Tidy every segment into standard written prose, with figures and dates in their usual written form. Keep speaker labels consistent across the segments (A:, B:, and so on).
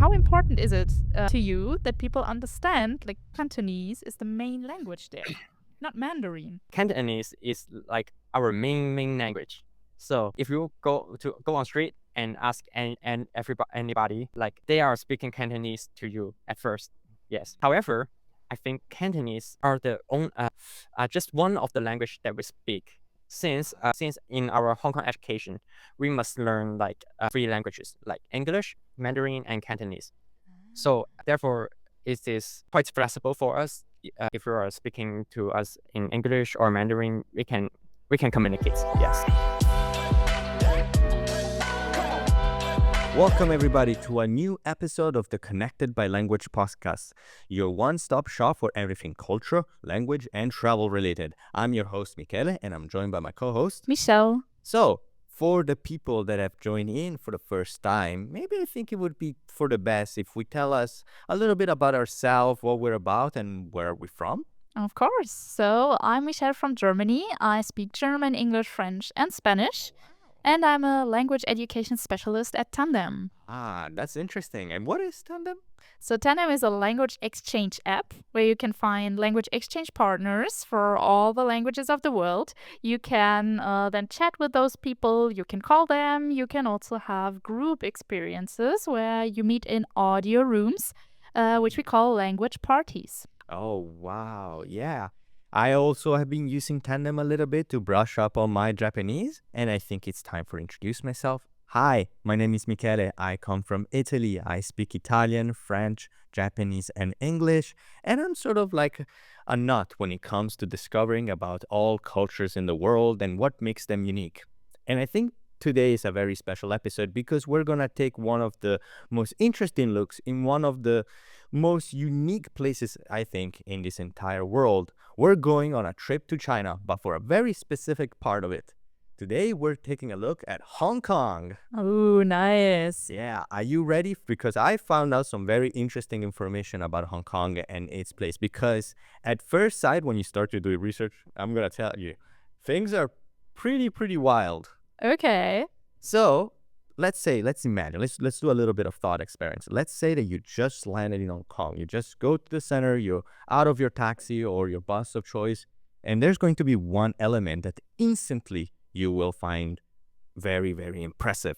A: how important is it to you that people understand like Cantonese is the main language there, not Mandarin?
B: Cantonese is like our main language. So if you go on street and ask anybody, like they are speaking Cantonese to you at first. Yes. However, I think Cantonese are just one of the language that we speak. Since in our Hong Kong education, we must learn like 3 languages like English, Mandarin, and Cantonese. So therefore, it is quite flexible for us. If you are speaking to us in English or Mandarin, we can communicate. Yes.
C: Welcome everybody to a new episode of the Connected by Language podcast, your one-stop shop for everything culture, language, and travel related. I'm your host Michele, and I'm joined by my co-host
A: Michelle.
C: So, for the people that have joined in for the first time, maybe I think it would be for the best if we tell us a little bit about ourselves, what we're about, and where we're from.
A: Of course. So I'm Michelle from Germany. I speak German, English, French, and Spanish. And I'm a language education specialist at Tandem.
C: That's interesting. And what is Tandem?
A: So Tandem is a language exchange app where you can find language exchange partners for all the languages of the world. You can then chat with those people. You can call them. You can also have group experiences where you meet in audio rooms, which we call language parties.
C: Oh, wow. Yeah. I also have been using Tandem a little bit to brush up on my Japanese, and I think it's time for introduce myself. Hi, my name is Michele. I come from Italy. I speak Italian, French, Japanese, and English, and I'm sort of like a nut when it comes to discovering about all cultures in the world and what makes them unique. And I think today is a very special episode because we're going to take one of the most interesting looks in one of the most unique places, I think, in this entire world. We're going on a trip to China, but for a very specific part of it. Today, we're taking a look at Hong Kong.
A: Oh, nice.
C: Yeah, are you ready? Because I found out some very interesting information about Hong Kong and its place. Because at first sight, when you start to do research, I'm going to tell you, things are pretty wild.
A: Okay.
C: So, let's imagine, let's do a little bit of thought experience. Let's say that you just landed in Hong Kong. You just go to the center, you're out of your taxi or your bus of choice, and there's going to be one element that instantly you will find very, very impressive.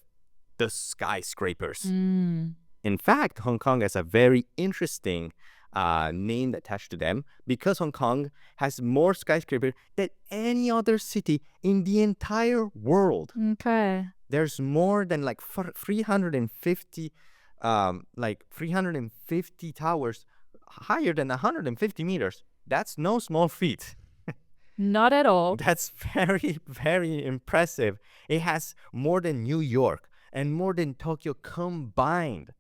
C: The skyscrapers. In fact, Hong Kong has a very interesting name attached to them because Hong Kong has more skyscrapers than any other city in the entire world.
A: Okay.
C: There's more than like 350 towers higher than 150 meters. That's no small feat.
A: Not at all.
C: That's very, very impressive. It has more than New York and more than Tokyo combined.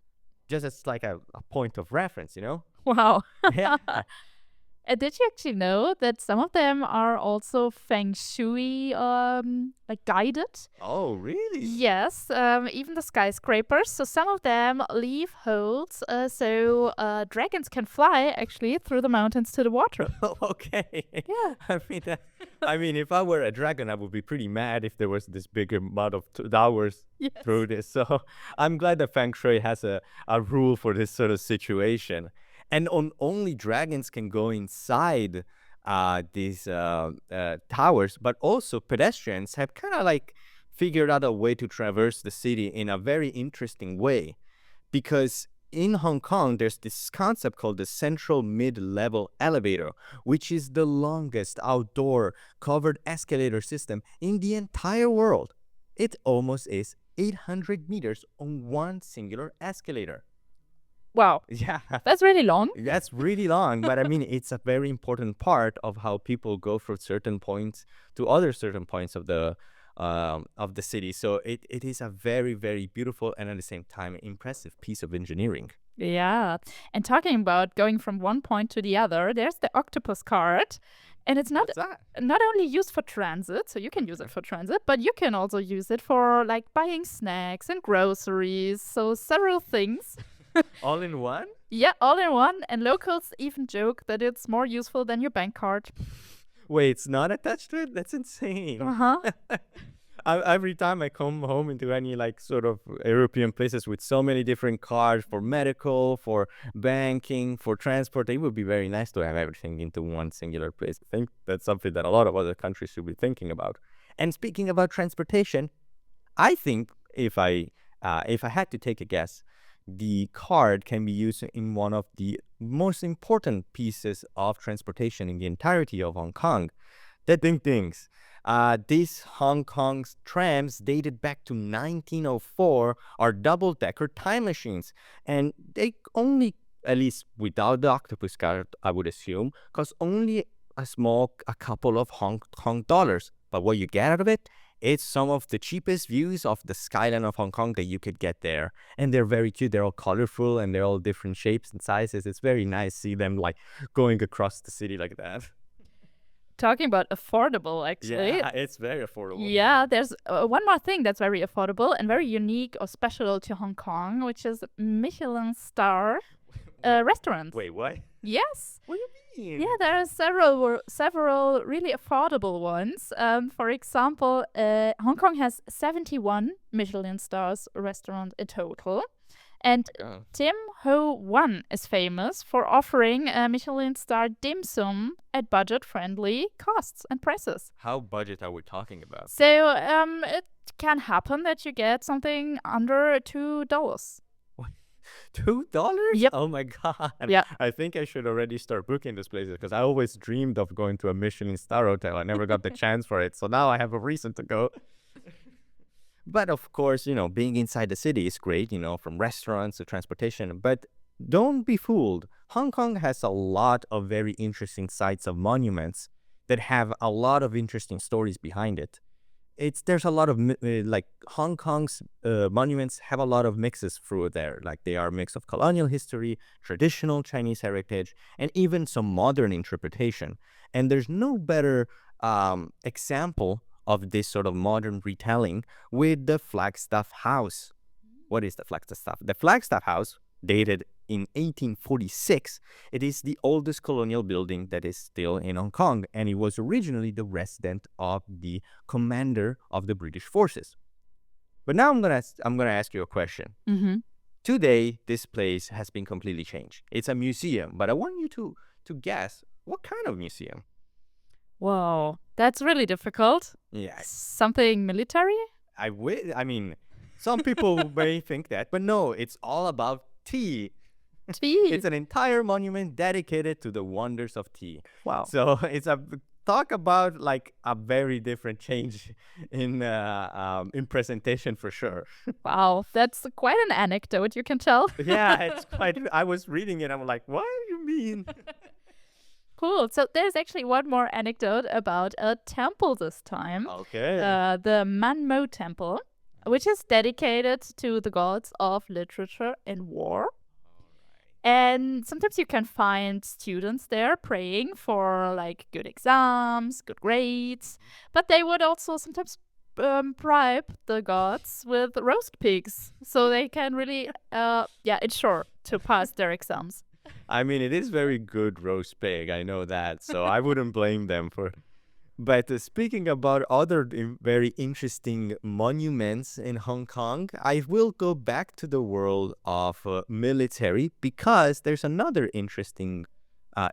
C: Just as like a point of reference, you know?
A: Wow.
C: Yeah.
A: Did you actually know that some of them are also feng shui like guided?
C: Oh, really?
A: Yes, even the skyscrapers. So some of them leave holes so dragons can fly actually through the mountains to the water.
C: Okay.
A: Yeah.
C: I mean, if I were a dragon, I would be pretty mad if there was this big amount of towers
A: Yes.
C: through this. So I'm glad that Feng Shui has a rule for this sort of situation. And only dragons can go inside these towers, but also pedestrians have kind of like figured out a way to traverse the city in a very interesting way. Because in Hong Kong, there's this concept called the Central Mid-Level Elevator, which is the longest outdoor covered escalator system in the entire world. It almost is 800 meters on one singular escalator.
A: Wow.
C: Yeah.
A: That's really long.
C: That's really long, but I mean, it's a very important part of how people go from certain points to other certain points of the city. So it is a very, very beautiful and at the same time impressive piece of engineering.
A: Yeah. And talking about going from one point to the other, there's the octopus card. And it's not
C: What's that?
A: not only used for transit, so you can use it for transit, but you can also use it for like buying snacks and groceries. So several things.
C: All in one?
A: Yeah, all in one. And locals even joke that it's more useful than your bank card.
C: Wait, it's not attached to it? That's insane.
A: Uh-huh.
C: Every time I come home into any like sort of European places with so many different cards for medical, for banking, for transport, it would be very nice to have everything into one singular place. I think that's something that a lot of other countries should be thinking about. And speaking about transportation, I think if I had to take a guess, the card can be used in one of the most important pieces of transportation in the entirety of Hong Kong. The ding dings. These Hong Kong's trams dated back to 1904 are double-decker time machines, and they only, at least without the octopus card, I would assume, cost only a couple of Hong Kong dollars. But what you get out of it, it's some of the cheapest views of the skyline of Hong Kong that you could get there. And they're very cute. They're all colorful and they're all different shapes and sizes. It's very nice to see them like going across the city like that.
A: Talking about affordable, actually.
C: Yeah, it's very affordable.
A: Yeah, there's one more thing that's very affordable and very unique or special to Hong Kong, which is Michelin star restaurants.
C: Wait, what?
A: Yes.
C: What do you mean?
A: Yeah, there are several really affordable ones. For example, Hong Kong has 71 Michelin stars restaurant in total. And
C: Oh.
A: Tim Ho Wan is famous for offering a Michelin star dim sum at budget-friendly costs and prices.
C: How budget are we talking about?
A: So it can happen that you get something under $2.
C: $2?
A: Yep.
C: Oh my god.
A: Yeah.
C: I think I should already start booking these places because I always dreamed of going to a Michelin star hotel. I never got the chance for it. So now I have a reason to go. But of course, being inside the city is great, from restaurants to transportation. But don't be fooled. Hong Kong has a lot of very interesting sites of monuments that have a lot of interesting stories behind it. There's a lot of like Hong Kong's monuments have a lot of mixes through there. Like they are a mix of colonial history, traditional Chinese heritage, and even some modern interpretation. And there's no better example of this sort of modern retelling with the Flagstaff House. What is the Flagstaff? The Flagstaff House, dated in 1846, it is the oldest colonial building that is still in Hong Kong, and it was originally the residence of the commander of the British forces. But now I'm gonna ask you a question.
A: Mm-hmm.
C: Today, this place has been completely changed. It's a museum, but I want you to guess what kind of museum.
A: Whoa, that's really difficult.
C: Yeah,
A: Something military?
C: I mean, some people may think that, but no, it's all about tea.
A: Tea.
C: It's an entire monument dedicated to the wonders of tea.
A: Wow.
C: So it's talk about like a very different change in presentation for sure.
A: Wow, that's quite an anecdote, you can tell.
C: Yeah, it's quite. I was reading it. I'm like, what do you mean?
A: Cool. So there's actually one more anecdote about a temple this time.
C: Okay.
A: The Manmo Temple, which is dedicated to the gods of literature and war. And sometimes you can find students there praying for like good exams, good grades. But they would also sometimes bribe the gods with roast pigs so they can really, ensure to pass their exams.
C: I mean, it is very good roast pig. I know that. So I wouldn't blame them for. But speaking about other very interesting monuments in Hong Kong, I will go back to the world of military because there's another interesting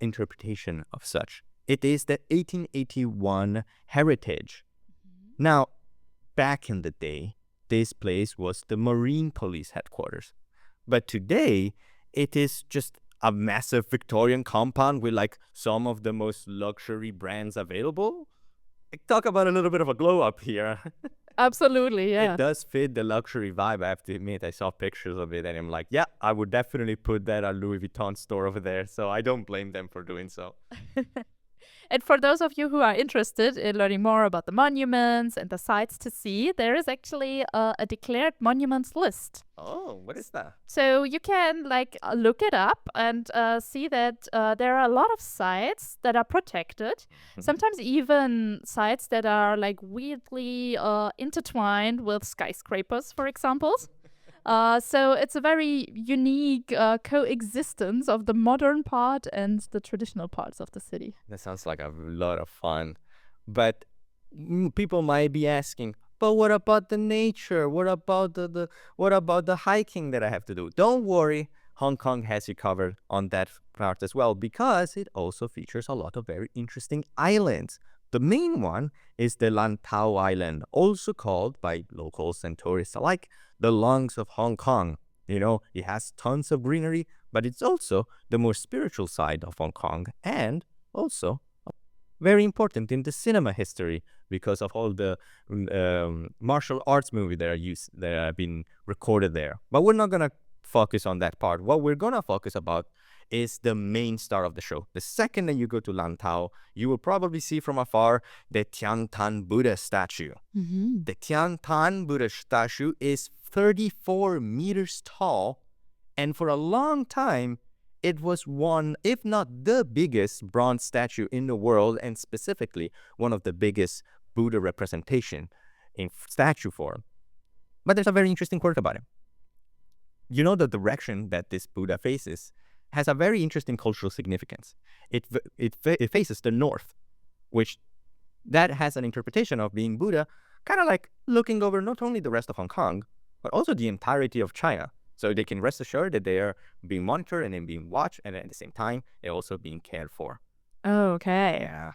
C: interpretation of such. It is the 1881 heritage. Now, back in the day, this place was the Marine Police headquarters. But today, it is just a massive Victorian compound with like some of the most luxury brands available. Talk about a little bit of a glow up here.
A: Absolutely, yeah.
C: It does fit the luxury vibe. I have to admit, I saw pictures of it and I'm like, yeah, I would definitely put that at Louis Vuitton store over there. So I don't blame them for doing so.
A: And for those of you who are interested in learning more about the monuments and the sites to see, there is actually a declared monuments list.
C: Oh, what is that?
A: So you can look it up and see that there are a lot of sites that are protected. Sometimes even sites that are like weirdly intertwined with skyscrapers, for example. So it's a very unique coexistence of the modern part and the traditional parts of the city.
C: That sounds like a lot of fun. But people might be asking, but what about the nature? What about the hiking that I have to do? Don't worry, Hong Kong has you covered on that part as well, because it also features a lot of very interesting islands. The main one is the Lantau Island, also called by locals and tourists alike the lungs of Hong Kong. It has tons of greenery, but it's also the more spiritual side of Hong Kong, and also very important in the cinema history because of all the martial arts movies that have been recorded there. But we're not gonna focus on that part. What we're gonna focus about is the main star of the show. The second that you go to Lantau, you will probably see from afar the Tiantan Buddha statue.
A: Mm-hmm.
C: The Tiantan Buddha statue is 34 meters tall, and for a long time, it was one, if not the biggest bronze statue in the world, and specifically one of the biggest Buddha representation in statue form. But there's a very interesting quirk about it. The direction that this Buddha faces has a very interesting cultural significance. It faces the north, which that has an interpretation of being Buddha, kind of like looking over not only the rest of Hong Kong, but also the entirety of China. So they can rest assured that they are being monitored and then being watched, and at the same time, they're also being cared for.
A: Okay.
C: Yeah.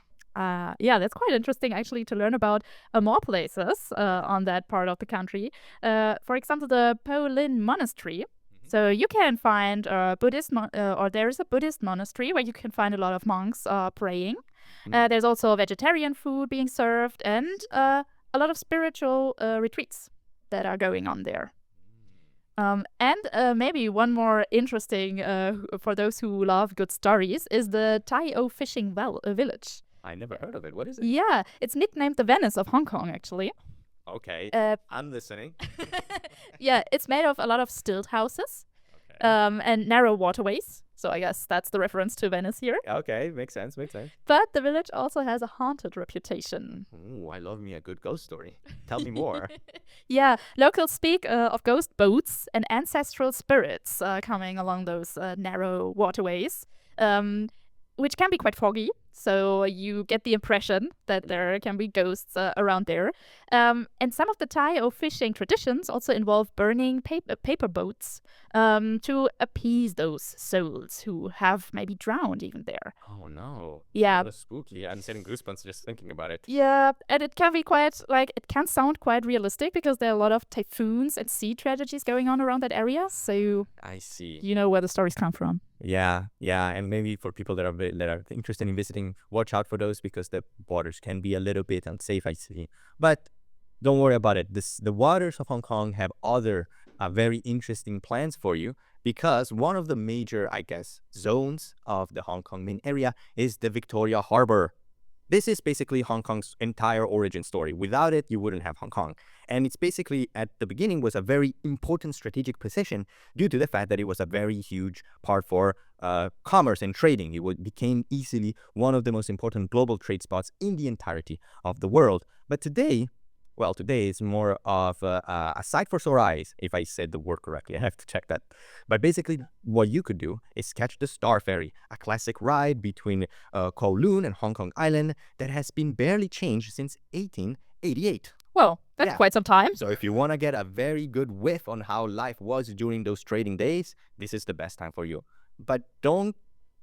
A: Yeah, that's quite interesting actually to learn about more places on that part of the country. For example, the Po Lin Monastery. So you can find or there is a Buddhist monastery where you can find a lot of monks praying. There's also vegetarian food being served, and a lot of spiritual retreats that are going on there. And maybe one more interesting for those who love good stories is the Tai O fishing village.
C: I never heard of it. What is it?
A: Yeah, it's nicknamed the Venice of Hong Kong, actually.
C: Okay, I'm listening.
A: Yeah, it's made of a lot of stilt houses
C: Okay.
A: and narrow waterways. So I guess that's the reference to Venice here.
C: Okay, makes sense.
A: But the village also has a haunted reputation.
C: Ooh, I love me a good ghost story. Tell me more.
A: Yeah, locals speak of ghost boats and ancestral spirits coming along those narrow waterways, which can be quite foggy. So you get the impression that there can be ghosts around there. And some of the Tai O fishing traditions also involve burning paper boats to appease those souls who have maybe drowned even there.
C: Oh no.
A: Yeah.
C: That's spooky. I'm getting goosebumps just thinking about it.
A: Yeah, and it can be quite, it can sound quite realistic because there are a lot of typhoons and sea tragedies going on around that area. So
C: I see.
A: you know where the stories come from.
C: Yeah, and maybe for people that are interested in visiting, watch out for those because the waters can be a little bit unsafe, I see. But don't worry about it. The waters of Hong Kong have other very interesting plans for you, because one of the major, I guess, zones of the Hong Kong main area is the Victoria Harbour. This is basically Hong Kong's entire origin story. Without it, you wouldn't have Hong Kong. And it's basically, at the beginning, was a very important strategic position due to the fact that it was a very huge part for commerce and trading. It became easily one of the most important global trade spots in the entirety of the world. But today it's more of a sight for sore eyes, if I said the word correctly. I have to check that. But basically, what you could do is catch the Star Ferry, a classic ride between Kowloon and Hong Kong Island that has been barely changed since 1888.
A: Well, that's quite some time.
C: So if you want to get a very good whiff on how life was during those trading days, this is the best time for you. But don't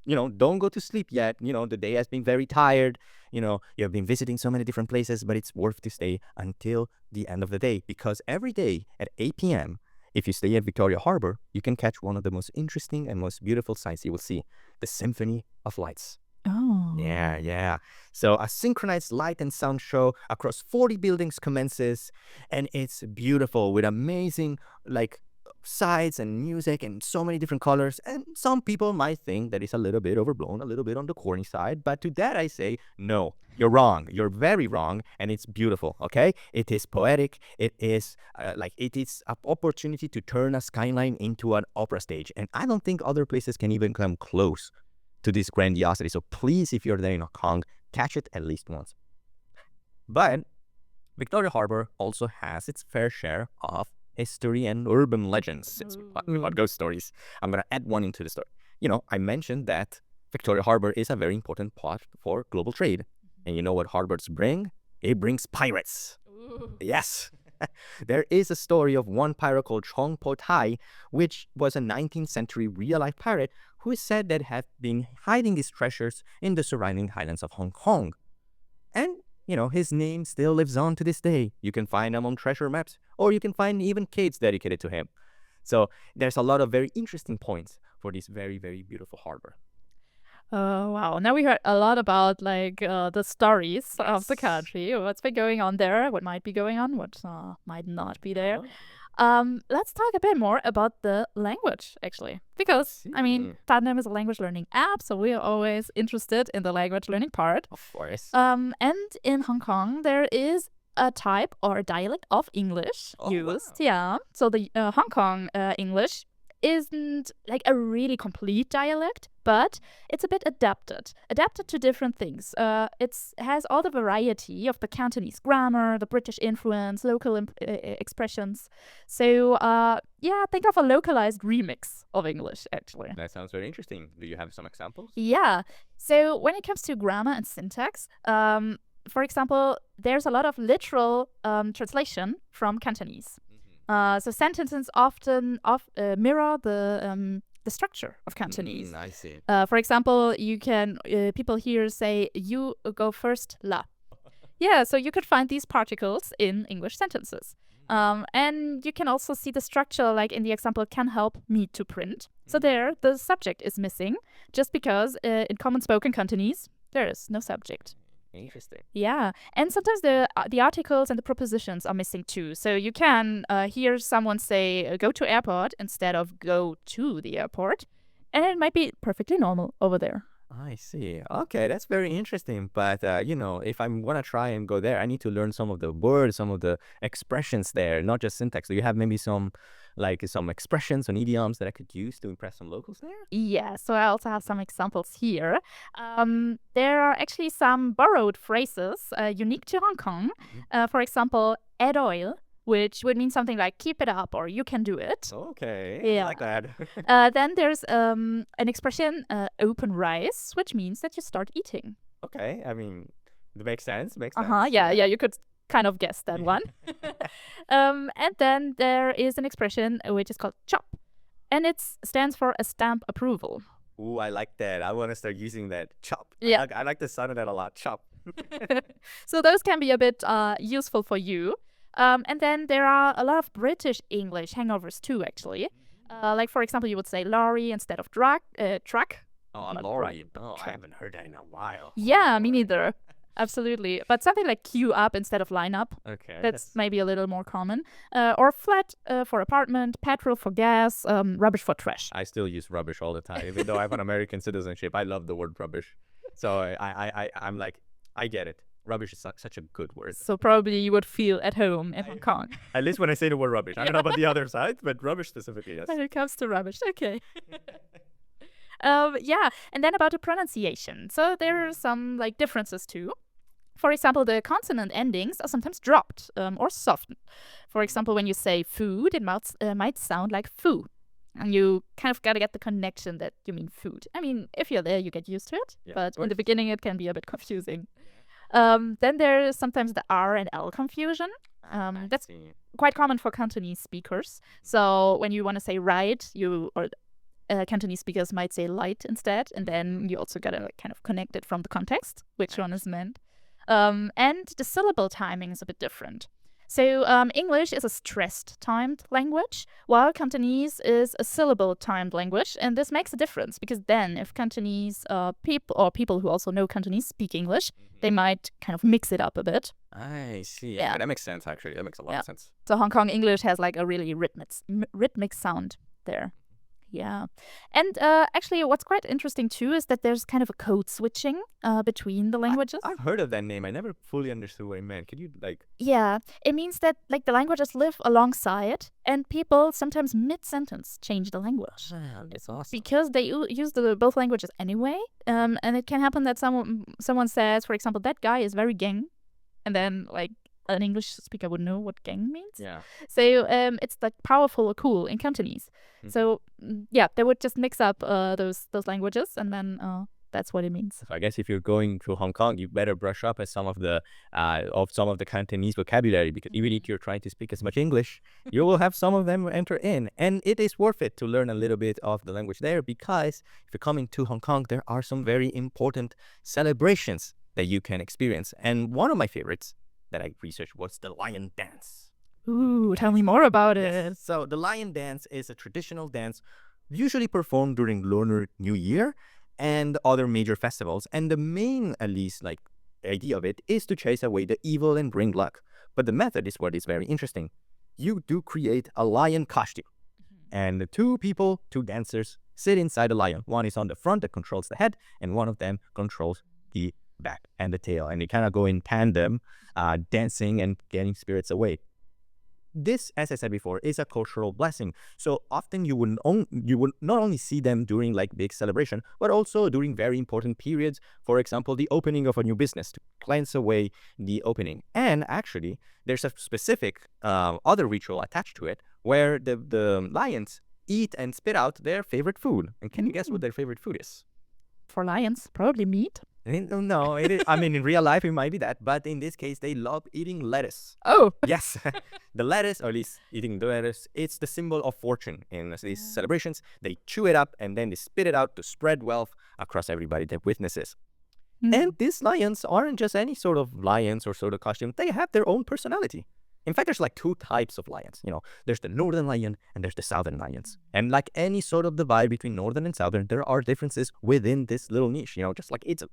C: go to sleep yet. The day has been very tired. You have been visiting so many different places, but it's worth to stay until the end of the day, because every day at 8 p.m., if you stay at Victoria Harbour, you can catch one of the most interesting and most beautiful sights you will see, the Symphony of Lights.
A: Oh.
C: Yeah. So a synchronized light and sound show across 40 buildings commences, and it's beautiful with amazing sights and music and so many different colors. And some people might think that it's a little bit overblown, a little bit on the corny side, but to that I say, no, you're wrong. You're very wrong, and it's beautiful, okay? It is poetic. It is it is an opportunity to turn a skyline into an opera stage, and I don't think other places can even come close to this grandiosity. So please, if you're there in Hong Kong, catch it at least once. But Victoria Harbour also has its fair share of history and urban legends. Since we're talking about ghost stories, I'm going to add one into the story. I mentioned that Victoria Harbour is a very important part for global trade. And you know what harbors bring? It brings pirates. Yes. There is a story of one pirate called Chong Po Tai, which was a 19th century real-life pirate who is said that had been hiding his treasures in the surrounding highlands of Hong Kong. And, his name still lives on to this day. You can find him on treasure maps, or you can find even caves dedicated to him. So there's a lot of very interesting points for this very, very beautiful harbor.
A: Oh, wow. Now we heard a lot about the stories of the country, what's been going on there, what might be going on, what might not be there. Let's talk a bit more about the language, actually. Because, Tandem is a language learning app, so we are always interested in the language learning part.
C: Of course.
A: And in Hong Kong, there is a type or dialect of English used.
C: Wow.
A: Yeah. So the Hong Kong English isn't like a really complete dialect, but it's a bit adapted to different things. It has all the variety of the Cantonese grammar, the British influence, local expressions. So think of a localized remix of English, actually.
C: That sounds very interesting. Do you have some examples?
A: Yeah. So when it comes to grammar and syntax, for example, there's a lot of literal translation from Cantonese. So sentences often mirror the structure of Cantonese.
C: I see.
A: For example, you can people here say "you go first, la." Yeah, so you could find these particles in English sentences. And you can also see the structure, like in the example, "can help me to print." So there, the subject is missing, just because in common spoken Cantonese there is no subject.
C: Interesting.
A: Yeah, and sometimes the articles and the prepositions are missing too. So you can hear someone say "go to airport" instead of "go to the airport," and it might be perfectly normal over there.
C: I see. Okay, that's very interesting. But, if I'm going to try and go there, I need to learn some of the words, some of the expressions there, not just syntax. Do you have maybe some expressions and idioms that I could use to impress some locals there?
A: Yeah, so I also have some examples here. There are actually some borrowed phrases unique to Hong Kong. For example, add oil, which would mean something like keep it up or you can do it.
C: Okay,
A: Yeah.
C: I like that.
A: Then there's an expression, open rice, which means that you start eating.
C: Okay, it makes sense.
A: Yeah, you could kind of guess that one. And then there is an expression which is called chop, and it stands for a stamp approval.
C: Ooh, I like that. I want to start using that. Chop.
A: Yeah.
C: I like the sound of that a lot. Chop.
A: So those can be a bit useful for you. And then there are a lot of British English hangovers too, actually. Like, for example, you would say lorry instead of truck.
C: Oh, a
A: Not
C: lorry.
A: right,
C: Oh, I haven't heard that in a while.
A: Yeah, me neither. Absolutely. But something like queue up instead of line up.
C: Okay.
A: That's maybe a little more common. Or flat for apartment, petrol for gas, rubbish for trash.
C: I still use rubbish all the time, even though I have an American citizenship. I love the word rubbish. So I'm like, I get it. Rubbish is such a good word.
A: So probably you would feel at home in Hong Kong.
C: At least when I say the word rubbish. I don't know about the other side, but rubbish specifically, yes.
A: When it comes to rubbish. Okay. And then about the pronunciation. So there are some differences too. For example, the consonant endings are sometimes dropped or softened. For example, when you say food, it might sound like foo. And you kind of got to get the connection that you mean food. If you're there, you get used to it.
C: Yeah,
A: but in the beginning, it can be a bit confusing. Then there is sometimes the R and L confusion. That's quite common for Cantonese speakers. So when you want to say right, Cantonese speakers might say light instead. And then you also got to kind of connect it from the context, which one is meant. And the syllable timing is a bit different. So English is a stressed timed language, while Cantonese is a syllable timed language. And this makes a difference because then if Cantonese people who also know Cantonese speak English, they might kind of mix it up a bit.
C: I see.
A: Yeah.
C: That makes sense, actually. That makes a lot of sense.
A: So Hong Kong English has a really rhythmic sound there. Yeah. And actually, what's quite interesting too is that there's kind of a code switching between the languages.
C: I've heard of that name. I never fully understood what it meant. Could you
A: Yeah, it means that the languages live alongside, and people sometimes mid-sentence change the language.
C: That's awesome.
A: Because they use both languages anyway. And it can happen that someone says, for example, that guy is very gang, and then an English speaker would know what gang means.
C: Yeah.
A: So it's powerful or cool in Cantonese. So they would just mix up those languages, and then That's what it means.
C: So I guess if you're going to Hong Kong, you better brush up at some of the Cantonese vocabulary, because even if you're trying to speak as much English, you will have some of them enter in. And it is worth it to learn a little bit of the language there, because if you're coming to Hong Kong, there are some very important celebrations that you can experience. And one of my favorites that I researched was the lion dance.
A: Ooh, tell me more about it.
C: So the lion dance is a traditional dance usually performed during Lunar New Year and other major festivals. And the main, at least, like, idea of it is to chase away the evil and bring luck. But the method is what is very interesting. You do create a lion costume. And the two dancers, sit inside the lion. One is on the front that controls the head, and one of them controls the back and the tail. And they kind of go in tandem, dancing and getting spirits away. This, as I said before, is a cultural blessing. So often you would not only see them during like big celebration, but also during very important periods. For example, the opening of a new business, to cleanse away the opening. And actually, there's a specific other ritual attached to it, where the lions eat and spit out their favorite food. And can you guess what their favorite food is?
A: For lions, probably meat.
C: No, it is. I mean, in real life, it might be that, but in this case, they love eating lettuce.
A: Oh,
C: Yes, the lettuce, or at least eating the lettuce, it's the symbol of fortune in these celebrations. They chew it up and then they spit it out to spread wealth across everybody that witnesses. And these lions aren't just any sort of lions or sort of costume. They have their own personality. In fact, there's like two types of lions. There's the northern lion and there's the southern lions. And like any sort of divide between northern and southern, there are differences within this little niche. Just like it's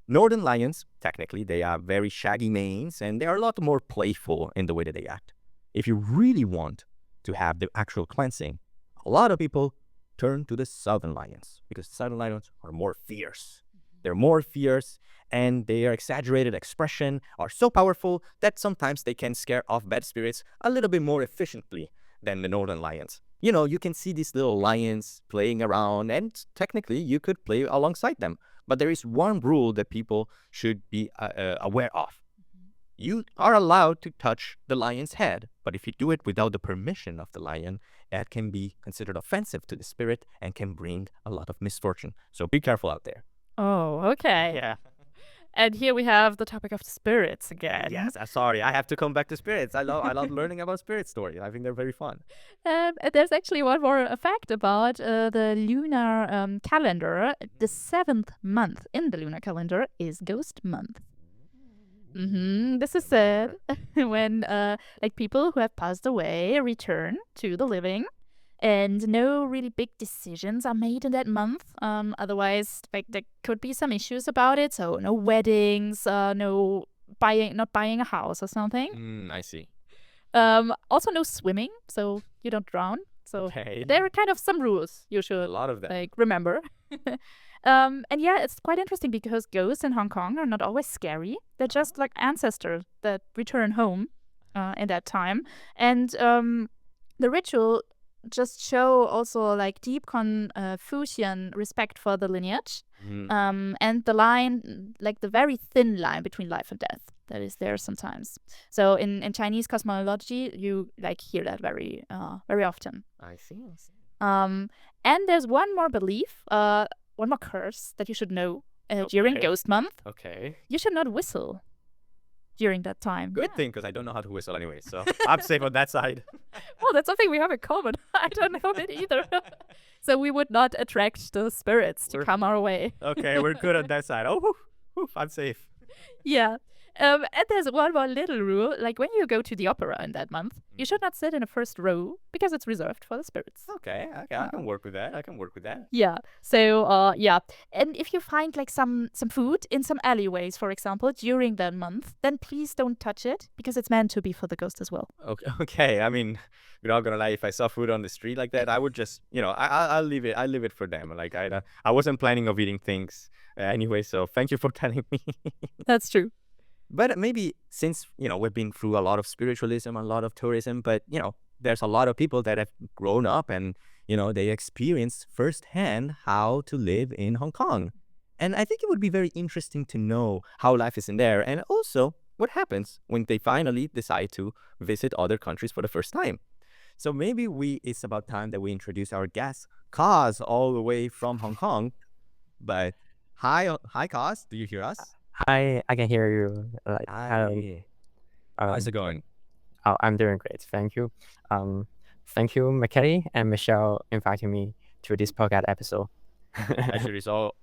C: northern lions, technically, they have very shaggy manes and they are a lot more playful in the way that they act. If you really want to have the actual cleansing, a lot of people turn to the southern lions, because southern lions are more fierce. They're more fierce, and their exaggerated expression are so powerful that sometimes they can scare off bad spirits a little bit more efficiently than the northern lions. You can see these little lions playing around, and technically you could play alongside them. But there is one rule that people should be aware of. You are allowed to touch the lion's head, but if you do it without the permission of the lion, that can be considered offensive to the spirit and can bring a lot of misfortune. So be careful out there.
A: Oh, okay.
C: Yeah.
A: And here we have the topic of spirits again.
C: Yes, I'm sorry. I have to come back to spirits. I love learning about spirit stories. I think they're very fun.
A: And there's actually one more fact about the lunar calendar. The 7th month in the lunar calendar is Ghost Month. This is said when like people who have passed away return to the living, and no really big decisions are made in that month. Otherwise, like, there could be some issues about it. So no weddings, not buying a house or something.
C: I see.
A: Also no swimming, so you don't drown. So
C: Okay.
A: there are kind of some rules you
C: A
A: should
C: lot of them.
A: like remember. And yeah, it's quite interesting because ghosts in Hong Kong are not always scary. They're just like ancestors that return home in that time. And the ritual just show also like deep Confucian respect for the lineage, and the line, like the very thin line between life and death, that is there sometimes. So in Chinese cosmology, you like hear that very often.
C: I see.
A: And there's one more belief, one more curse that you should know during
C: Okay.
A: Ghost Month.
C: Okay.
A: You should not whistle during that time.
C: Good thing, because I don't know how to whistle anyway, so I'm safe on that side.
A: Well, that's something we have in common. I don't know it either. So we would not attract the spirits to
C: We're-
A: come our way.
C: Okay, we're good on that side. Oh, whew, I'm safe.
A: Yeah. And there's one more little rule. Like when you go to the opera in that month, you should not sit in the first row because it's reserved for the spirits.
C: Okay, I can work with that.
A: Yeah. So yeah. And if you find like some food in some alleyways, for example, during that month, then please don't touch it because it's meant to be for the ghost as well.
C: Okay. I mean, we're not gonna lie. If I saw food on the street like that, I would just, I'll leave it. I leave it for them. Like I wasn't planning of eating things anyway. So thank you for telling me.
A: That's true.
C: But maybe since, we've been through a lot of spiritualism, a lot of tourism, but, there's a lot of people that have grown up and, they experienced firsthand how to live in Hong Kong. And I think it would be very interesting to know how life is in there, and also what happens when they finally decide to visit other countries for the first time. So maybe it's about time that we introduce our guest, Kaz, all the way from Hong Kong. But hi, Cos. Do you hear us?
B: Hi, I can hear you. Hello.
C: Hi. How's it going?
B: Oh, I'm doing great. Thank you. Thank you, McKelly and Michelle, inviting me to this podcast episode.
C: Pleasure is all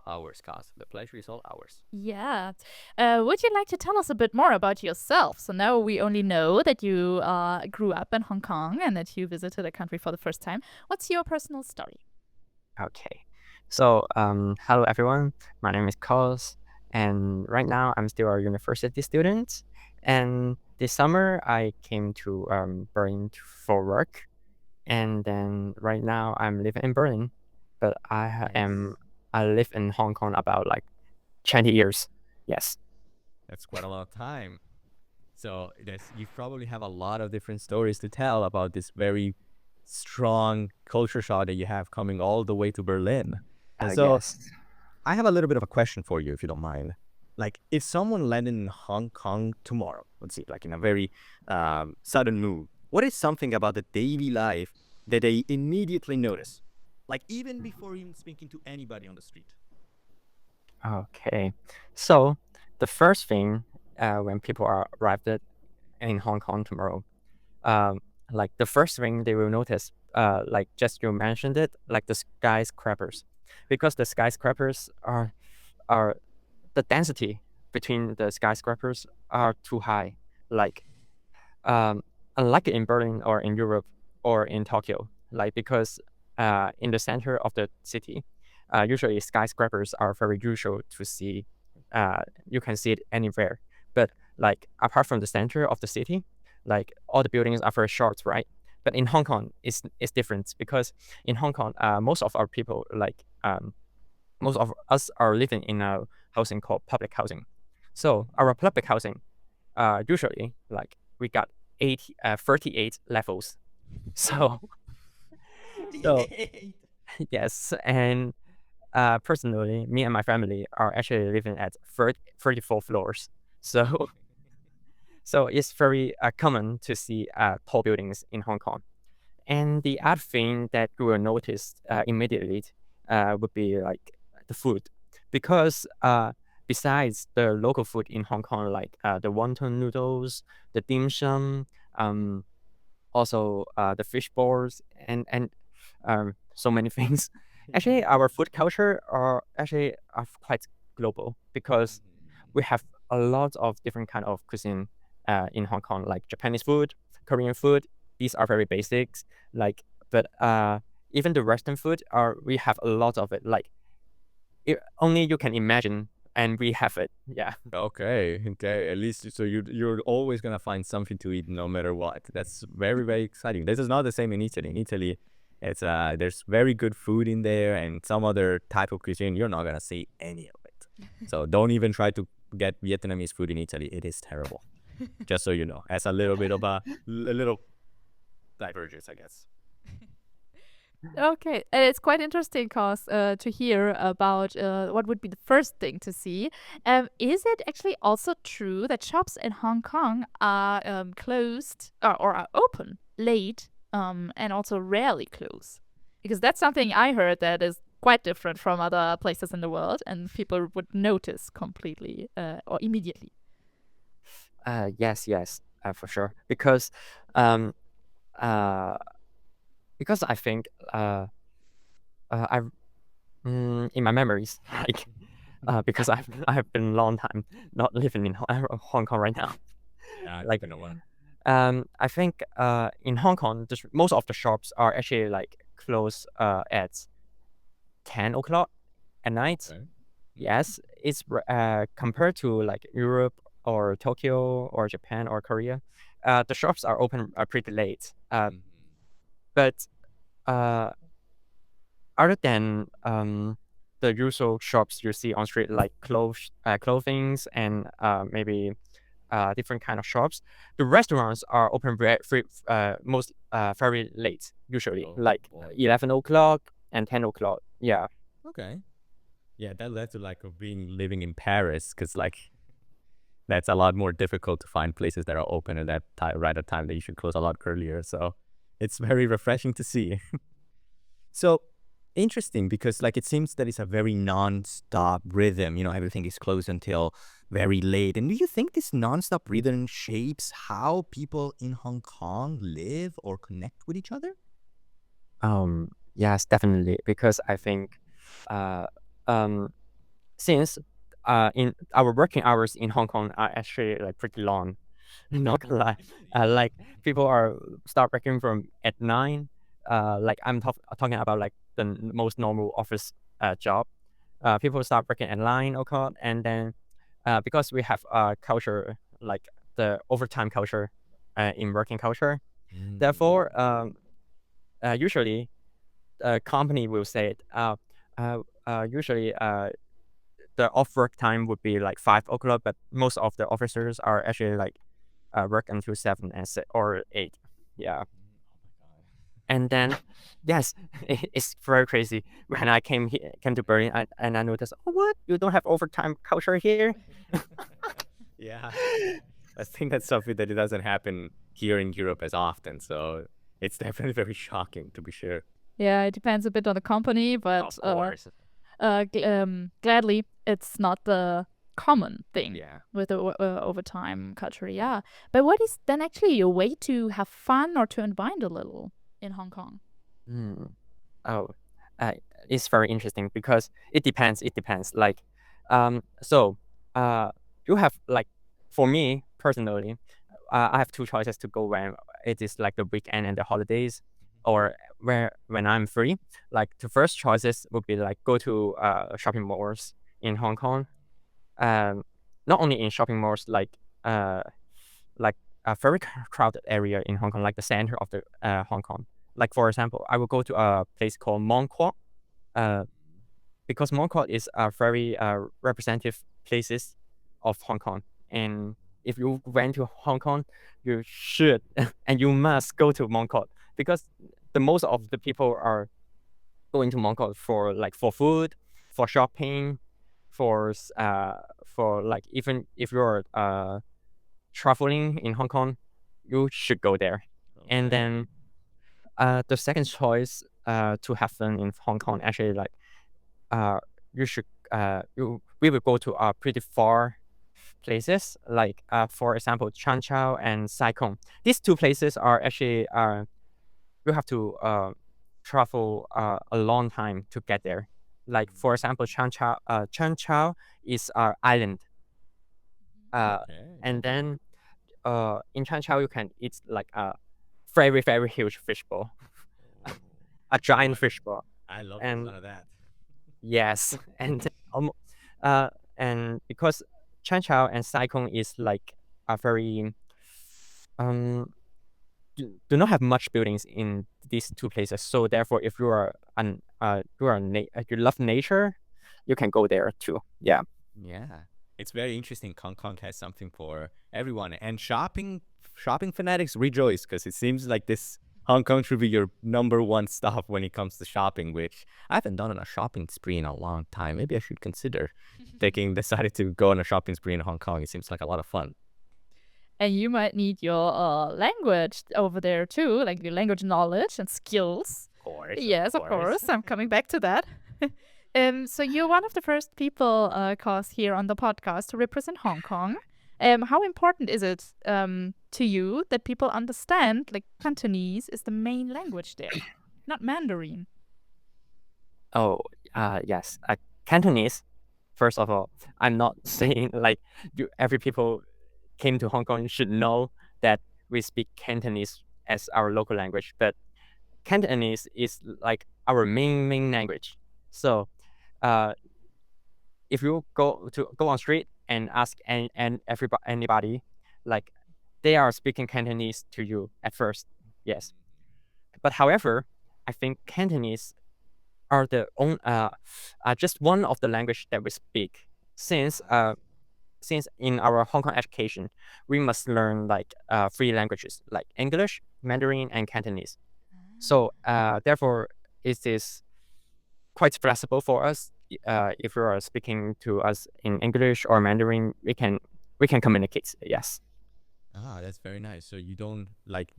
C: ours, Cos. The pleasure is all ours.
A: Yeah. Would you like to tell us a bit more about yourself? So now we only know that you grew up in Hong Kong and that you visited the country for the first time. What's your personal story?
B: Okay. So, hello everyone. My name is Cos, and right now I'm still a university student. And this summer I came to Berlin for work, and then right now I'm living in Berlin, but I live in Hong Kong about like 20 years. Yes.
C: That's quite a lot of time. So you probably have a lot of different stories to tell about this very strong culture shock that you have coming all the way to Berlin. And so
B: Yes.
C: I have a little bit of a question for you, if you don't mind. Like, if someone landed in Hong Kong tomorrow, let's see, like in a very sudden move, what is something about the daily life that they immediately notice? Like, even before even speaking to anybody on the street.
B: Okay. So the first thing when people are arrived in Hong Kong tomorrow, like the first thing they will notice, like just you mentioned it, like the skyscrapers, because the skyscrapers are the density between the skyscrapers are too high. Like, unlike in Berlin or in Europe or in Tokyo, like because in the center of the city, usually skyscrapers are very usual to see. You can see it anywhere. But like apart from the center of the city, like all the buildings are very short, right? But in Hong Kong, it's different because in Hong Kong, most of our people most of us are living in a housing called public housing. So our public housing, usually like we got 38 levels. So so yes, and personally, me and my family are actually living at 34 floors. So so it's very common to see tall buildings in Hong Kong. And the other thing that you will notice immediately would be like the food, because besides the local food in Hong Kong, like the wonton noodles, the dim sum, also the fish balls, and so many things. Actually, our food culture are quite global because we have a lot of different kind of cuisine in Hong Kong, like Japanese food, Korean food. These are very basics. Like, but even the Western food we have a lot of it. Like, only you can imagine, and we have it. Yeah.
C: Okay. At least so you're always gonna find something to eat no matter what. That's very, very exciting. This is not the same in Italy. In Italy, it's there's very good food in there, and some other type of cuisine you're not gonna see any of it. So don't even try to get Vietnamese food in Italy. It is terrible. Just so you know, as a little bit of a little divergence, I guess.
A: Okay, it's quite interesting, cause to hear about what would be the first thing to see. Is it actually also true that shops in Hong Kong are closed or are open late and also rarely close? Because that's something I heard that is quite different from other places in the world, and people would notice completely or immediately.
B: Yes, for sure. Um, uh, because I think I in my memories, like because I've been a long time not living in Hong Kong right now.
C: Yeah,
B: Like,
C: been a while.
B: I think in Hong Kong, most of the shops are actually like close at 10 o'clock at night.
C: Okay.
B: Yes, it's compared to like Europe or Tokyo or Japan or Korea, the shops are open pretty late. But other than the usual shops you see on street, like clothings and maybe different kind of shops, the restaurants are open most very late, usually
C: Oh,
B: like
C: boy.
B: 11 o'clock and 10 o'clock. Yeah.
C: Okay. Yeah, that led to like of living in Paris, because like that's a lot more difficult to find places that are open at that time, right at time that you should close a lot earlier. So it's very refreshing to see. So Interesting, because like it seems that it's a very non-stop rhythm. You know, everything is closed until very late. And do you think this non-stop rhythm shapes how people in Hong Kong live or connect with each other?
B: Yes, definitely. Because I think, uh, um, since in our working hours in Hong Kong are actually like pretty long. Not gonna lie, like people are start working from at 9. Like I'm talking about like the most normal office job. People start working at 9 o'clock, and then because we have culture like the overtime culture in working culture. Therefore, usually a company will say usually the off work time would be like 5 o'clock, but most of the officers are actually like work until 7 or 8. Yeah. And then, yes, it's very crazy. When I came to Berlin, and I noticed, oh, what? You don't have overtime culture here?
C: Yeah. I think that's something that it doesn't happen here in Europe as often. So it's definitely very shocking, to be sure.
A: Yeah, it depends a bit on the company, but
B: Of course.
A: gladly, it's not the common thing
C: Yeah.
A: with the overtime culture. Yeah, but what is then actually a way to have fun or to unwind a little in Hong Kong?
B: Hmm. Oh, uh, it's very interesting because it depends. It depends. Like, so, you have like, for me personally, I have two choices to go when it is like the weekend and the holidays, or where when I'm free. Like the first choices would be like go to shopping malls in Hong Kong. Um, Not only in shopping malls, uh, like a very crowded area in Hong Kong, like the center of the Hong Kong. Like for example, I will go to a place called Mong Kok, uh, because Mong Kok is a very representative places of Hong Kong. And if you went to Hong Kong, you should and you must go to Mong Kok, because the most of the people are going to Mong Kok for like for food, for shopping, for like even if you're traveling in Hong Kong, you should go there. And then the second choice to have fun in Hong Kong, actually like uh you should we will go to pretty far places, like for example Chan Chao and Sai Kung. These two places are actually you have to travel a long time to get there. Like for example Chan Chao is island,
C: Okay.
B: and then in Chan Chao you can eat like a very very huge fishbowl, a giant fishbowl.
C: I love the
B: And
C: sound of that.
B: yes, and and because Chan Chao and Sai Kung is like a very um do not have much buildings in these two places. So therefore, if you are you love nature, you can go there too. Yeah.
C: Yeah. It's very interesting. Hong Kong has something for everyone. And shopping fanatics rejoice, because it seems like this Hong Kong should be your number one stop when it comes to shopping, which I haven't done on a shopping spree in a long time. Maybe I should consider decided to go on a shopping spree in Hong Kong. It seems like a lot of fun.
A: And you might need your language over there too, like your language knowledge and skills.
C: Of course.
A: Yes, of course. I'm coming back to that. So you're one of the first people, Cos, here on the podcast to represent Hong Kong. How important is it to you that people understand like Cantonese is the main language there, not Mandarin?
B: Oh, yes. Cantonese. First of all, I'm not saying like every people came to Hong Kong should know that we speak Cantonese as our local language, but Cantonese is like our main language. So, uh, if you go on street and ask anybody, like they are speaking Cantonese to you at first, yes. But however, I think Cantonese are just one of the language that we speak, since in our Hong Kong education we must learn like three languages like English, Mandarin, and Cantonese. So therefore, it is quite flexible for us. If you are speaking to us in English or Mandarin, we can communicate. Yes.
C: Ah, that's very nice. So you don't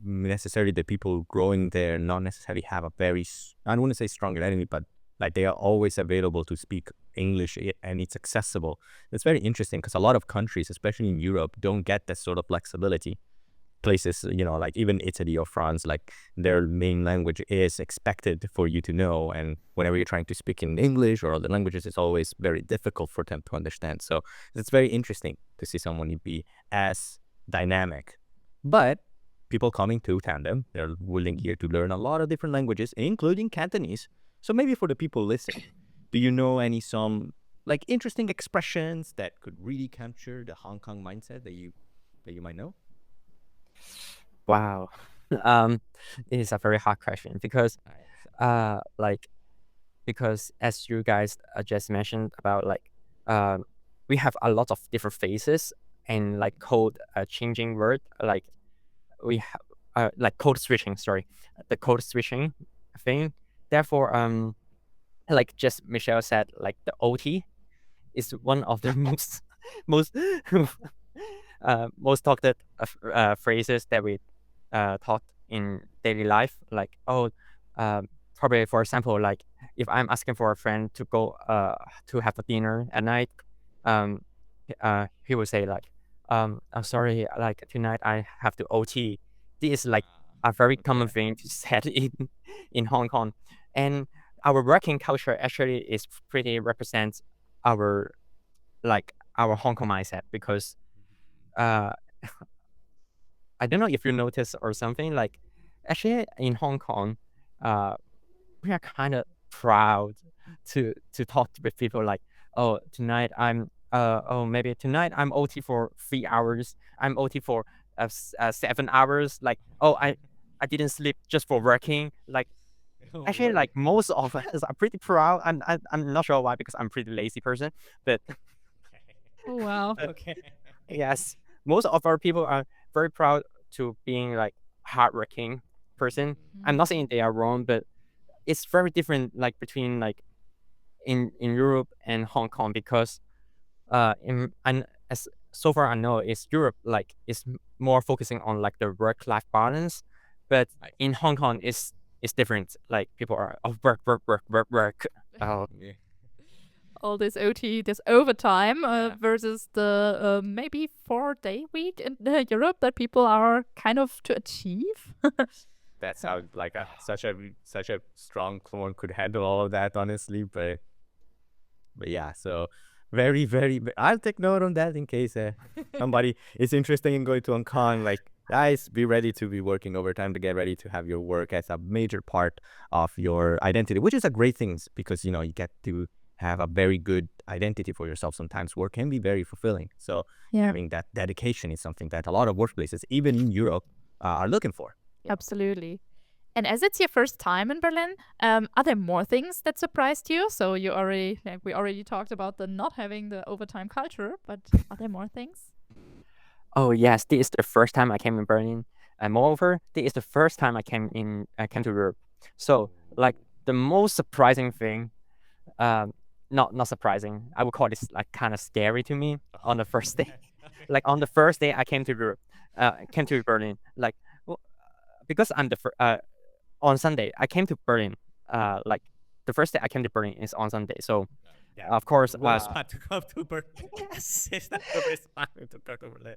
C: necessarily the people growing there not necessarily have a very, I don't want to say strong identity, but Like they are always available to speak English and it's accessible. It's very interesting because a lot of countries, especially in Europe, don't get that sort of flexibility. Places, like even Italy or France, like their main language is expected for you to know. And whenever you're trying to speak in English or other languages, it's always very difficult for them to understand. So it's very interesting to see someone be as dynamic. But people coming to Tandem, they're willing here to learn a lot of different languages, including Cantonese. So maybe for the people listening, do you know some like interesting expressions that could really capture the Hong Kong mindset that you might know?
B: Wow. It is a very hard question because like because as you guys just mentioned about like we have a lot of different phases and like code changing word, like we have like code switching, sorry, the code switching thing. Therefore like just Michelle said, like the OT is one of the most most talked phrases that we taught in daily life. Like probably for example, like if I'm asking for a friend to go to have a dinner at night, um he will say like I'm sorry, like tonight I have to OT. This is like a very common thing to say in Hong Kong. And our working culture actually is pretty represents our our Hong Kong mindset because uh I don't know if you notice or something, like actually in Hong Kong, we are kind of proud to talk with people like, oh, tonight I'm maybe tonight I'm OT for 3 hours. I'm OT for 7 hours. Like, oh, I didn't sleep just for working. Like actually, like most of us are pretty proud. I'm not sure why because I'm a pretty lazy person, but
A: Oh, wow.
C: Okay.
B: yes, most of our people are very proud to being like hardworking person. I'm not saying they are wrong, but it's very different like between like in Europe and Hong Kong because in and as so far I know is Europe like is more focusing on like the work life balance, but in Hong Kong it's different. Like people are work work work work work. Oh
C: Yeah.
A: All this OT, this overtime
C: Yeah.
A: versus the maybe 4-day week in Europe that people are kind of to achieve.
C: That sounds like such a strong one could handle all of that, honestly. But yeah, so very. I'll take note on that in case somebody is interested in going to Hong Kong. Like, guys, be ready to be working overtime to get ready to have your work as a major part of your identity, which is a great thing because you get to have a very good identity for yourself. Sometimes work can be very fulfilling. So
A: Yeah,
C: having that dedication is something that a lot of workplaces, even in Europe, are looking for.
A: absolutely. And as it's your first time in Berlin, are there more things that surprised you? So we already talked about the not having the overtime culture, but are there more things?
B: oh yes, this is the first time I came in Berlin, and moreover, this is the first time I came to Europe. So like the most surprising thing, not surprising, I would call this like kind of scary to me on the first day. Like on the first day I came to Europe, came to Berlin, like because I'm on Sunday I came to Berlin. Like the first day I came to Berlin is on Sunday. So
C: Yeah,
B: of course,
C: the worst spot to come to Berlin.
B: yes,
C: It's not the best spot to come to Berlin.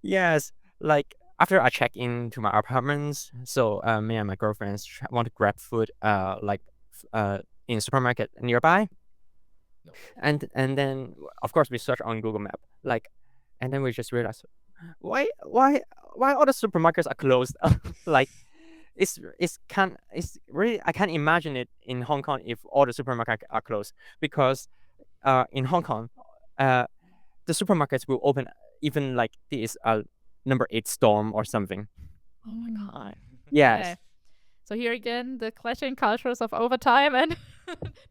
B: yes. Like after I check into my apartments, so me and my girlfriends want to grab food, like in supermarket nearby, and then of course we search on Google Map, like, and then we just realize why all the supermarkets are closed. Like it's really I can't imagine it in Hong Kong if all the supermarkets are closed because in Hong Kong the supermarkets will open even like this number 8 storm or something.
A: Oh my god.
B: Yes.
A: Okay. So here again, the clashing cultures of overtime and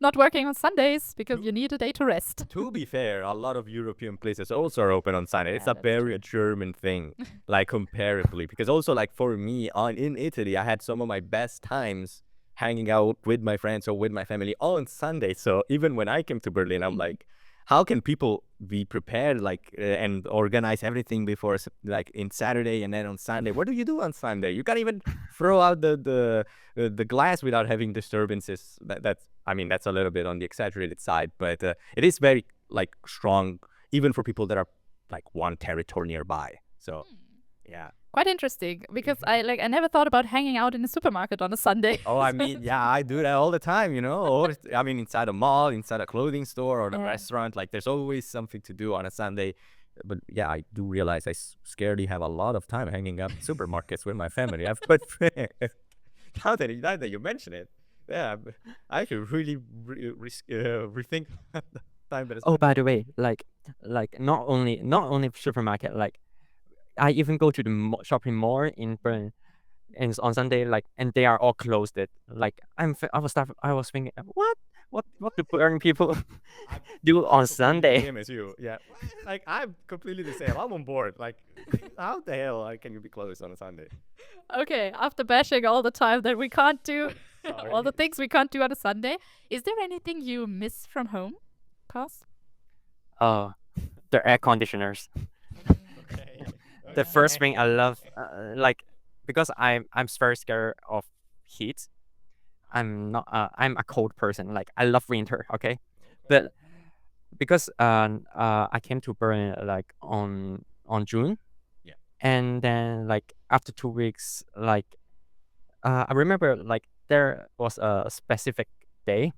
A: not working on Sundays because you need a day to rest.
C: To be fair, a lot of European places also are open on Sunday. It's
A: Yeah,
C: a
A: that's
C: very German thing, like comparably. Because also, like for me, in Italy, I had some of my best times hanging out with my friends or with my family on Sunday. So even when I came to Berlin, I'm like, how can people be prepared like and organize everything before like in Saturday and then on Sunday? What do you do on Sunday? You can't even throw out the glass without having disturbances. That's I mean, that's a little bit on the exaggerated side, but it is very like strong, even for people that are like one territory nearby. So, yeah.
A: Quite interesting, because I never thought about hanging out in a supermarket on a Sunday.
C: Oh, I mean, yeah, I do that all the time, you know. I mean, inside a mall, inside a clothing store or a
A: Yeah.
C: restaurant, like there's always something to do on a Sunday. But yeah, I do realize I scarcely have a lot of time hanging out in supermarkets with my family. But now that you mention it, yeah, I should really rethink the time that I
B: Oh,
C: spend.
B: by the way, like not only supermarket, like I even go to the shopping mall in Berlin, and it's on Sunday, like, and they are all closed. Like I was thinking, what do Berlin people do on Sunday?
C: Same as you, yeah. Like I'm completely the same. I'm on board. Like, how the hell can you be closed on a Sunday?
A: Okay, after bashing all the time that we can't do,
C: Sorry.
A: all the things we can't do on a Sunday, is there anything you miss from home, Cos?
B: Oh, the air conditioners.
C: Okay.
B: The first thing I love, like, because I'm very scared of heat. I'm not. I'm a cold person. Like, I love winter. Okay, but because I came to Berlin like on June.
C: Yeah.
B: And then like after 2 weeks, like I remember like there was a specific day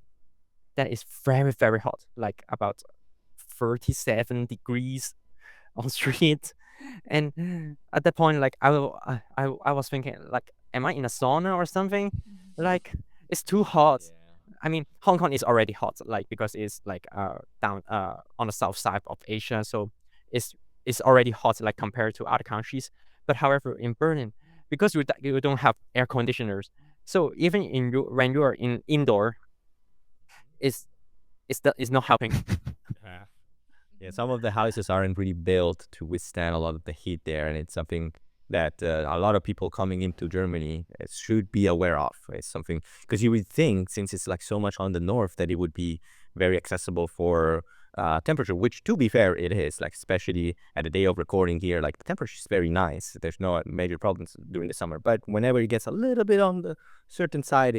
B: that is very very hot, like about 37 degrees on street. And at that point, like I was thinking, like, am I in a sauna or something? Like, it's too hot. I mean, Hong Kong is already hot, like, because it's like down on the south side of Asia, so it's already hot, like, compared to other countries. But however, in Berlin, because you don't have air conditioners, so even when you are in indoor, it's not helping.
C: Yeah. Yeah, some of the houses aren't really built to withstand a lot of the heat there, and it's something that a lot of people coming into Germany should be aware of. It's something, because you would think, since it's like so much on the north, that it would be very accessible for temperature, which, to be fair, it is. Like, especially at the day of recording here, like, the temperature is very nice. There's no major problems during the summer, but whenever it gets a little bit on the certain side,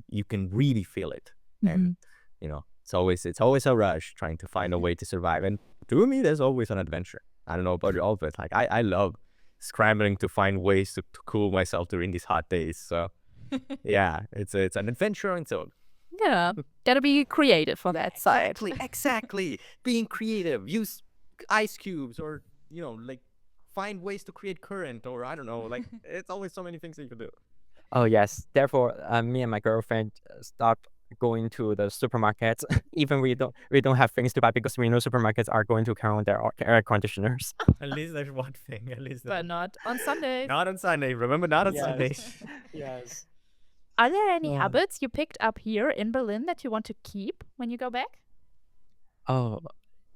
C: you can really feel it. And you know, it's always a rush trying to find a way to survive. And to me, there's always an adventure. I don't know about you all, but like I love scrambling to find ways to cool myself during these hot days. So yeah, it's an adventure on its own.
A: Yeah, gotta be creative on that side.
C: Exactly. Being creative, use ice cubes, or like find ways to create current, or I don't know, like it's always so many things that you can do.
B: Oh yes. Therefore, me and my girlfriend stopped going to the supermarkets. Even we don't have things to buy, because we know supermarkets are going to count their air conditioners.
C: At least there's one thing. At least
A: But not on Sundays.
C: not on Sunday. Remember, not on
B: Yes.
C: Sundays.
B: Yes.
A: Are there any
B: Yeah.
A: habits you picked up here in Berlin that you want to keep when you go back?
B: Oh,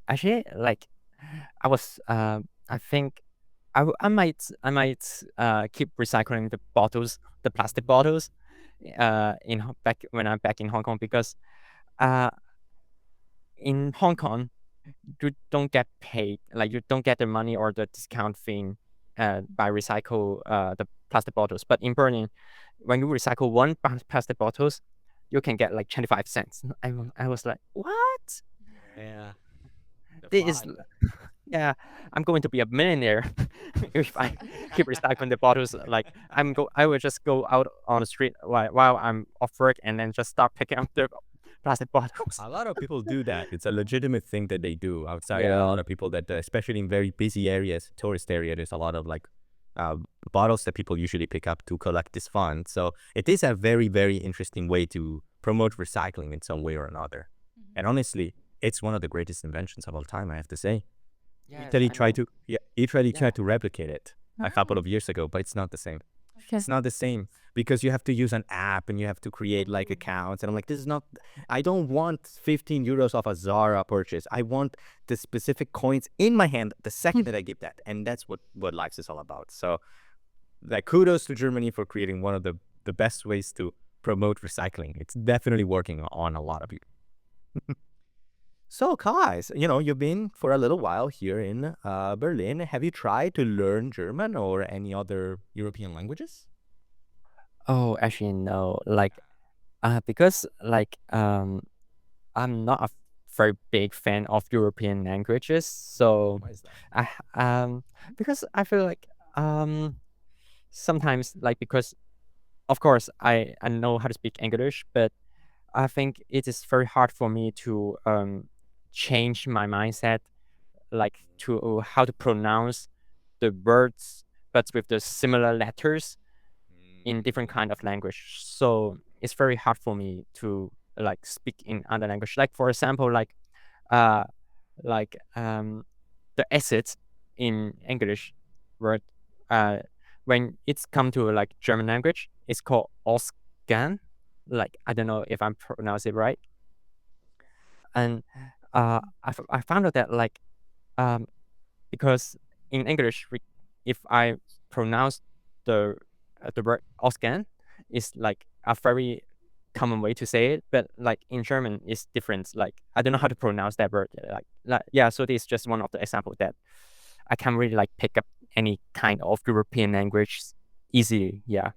B: actually, like, I was I think I might keep recycling the bottles, the plastic bottles, back when I'm back in Hong Kong, because uh in Hong Kong you don't get paid, like, you don't get the money or the discount thing by recycle the plastic bottles. But in Berlin, when you recycle one plastic bottles, you can get like 25 cents. I was like, what?
C: Yeah.
B: This is, yeah, I'm going to be a millionaire if I keep recycling the bottles. Like, I will just go out on the street while I'm off work, and then just start picking up the plastic bottles.
C: A lot of people do that. It's a legitimate thing that they do outside.
B: Yeah.
C: A lot of people that, especially in very busy areas, tourist area, there's a lot of like bottles that people usually pick up to collect this fund. So it is a very, very interesting way to promote recycling in some way or another. And honestly, it's one of the greatest inventions of all time, I have to say. Italy tried to replicate it a couple of years ago, but it's not the same.
A: Okay.
C: It's not the same, because you have to use an app and you have to create like accounts. And I'm like, this is not, I don't want 15 euros off a Zara purchase. I want the specific coins in my hand the second that I give that. And that's what life is all about. So like, kudos to Germany for creating one of the best ways to promote recycling. It's definitely working on a lot of you. So guys, you've been for a little while here in Berlin. Have you tried to learn German or any other European languages?
B: Oh, actually, no. Like, Because like I'm not a very big fan of European languages, so
C: Why is that?
B: because I feel like sometimes like because of course I know how to speak English, but I think it is very hard for me to change my mindset like to how to pronounce the words but with the similar letters in different kind of language. So it's very hard for me to like speak in other language. Like for example, uh like the exit in English word uh when it's come to like German language, it's called Ausgang. Like I don't know if I'm pronouncing it right. And I found out that like um because in English if I pronounce the word Ausgang, it's like a very common way to say it, but like in German it's different. Like I don't know how to pronounce that word. Like yeah, so this is just one of the example that I can really like pick up any kind of European language easily. Yeah.